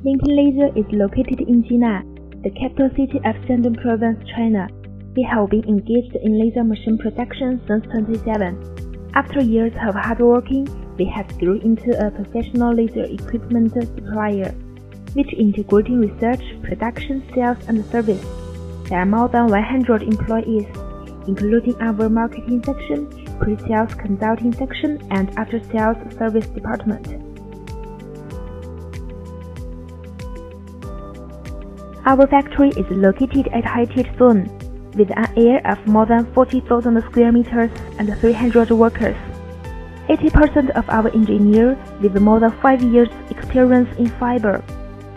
Leapion Laser is located in Jinan, the capital city of Shandong Province, China. We have been engaged in laser machine production since 2007. After years of hard working, we have grew into a professional laser equipment supplier, which integrating research, production, sales, and service. There are more than 100 employees, including our marketing section, pre-sales consulting section, and after-sales service department. Our factory is located at high-tech zone, with an area of more than 40,000 square meters and 300 workers. 80% of our engineers with more than 5 years experience in fiber.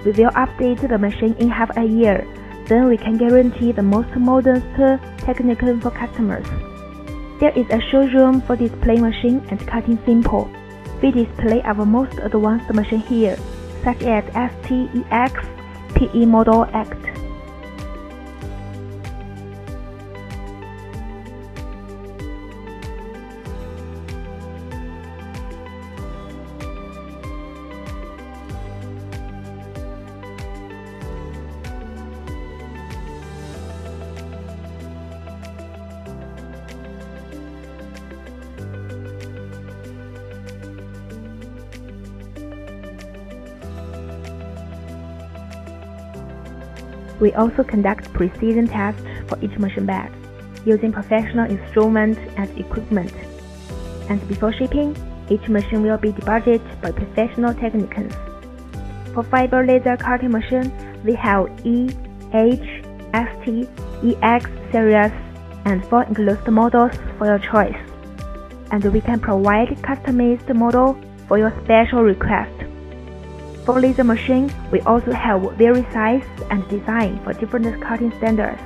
We will update the machine in half a year, then we can guarantee the most modern technique for customers. There is a showroom for display machine and cutting simple. We display our most advanced machine here, such as STEX, PE Model Act. We also conduct precision tests for each machine bed, using professional instruments and equipment. And before shipping, each machine will be debugged by professional technicians. For fiber laser cutting machine, we have E, H, ST, EX series, and 4 enclosed models for your choice. And we can provide customized model for your special request. For laser machine, we also have various size and design for different cutting standards.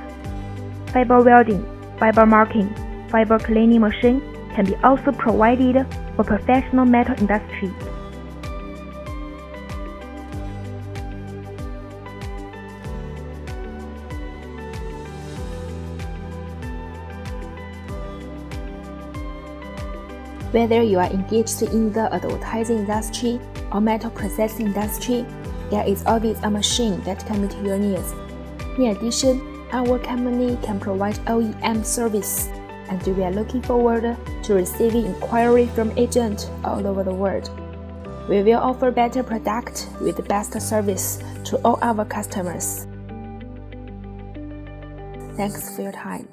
Fiber welding, fiber marking, fiber cleaning machine can be also provided for professional metal industry. Whether you are engaged in the advertising industry or metal processing industry, there is always a machine that can meet your needs. In addition, our company can provide OEM service, and we are looking forward to receiving inquiry from agents all over the world. We will offer better product with the best service to all our customers. Thanks for your time.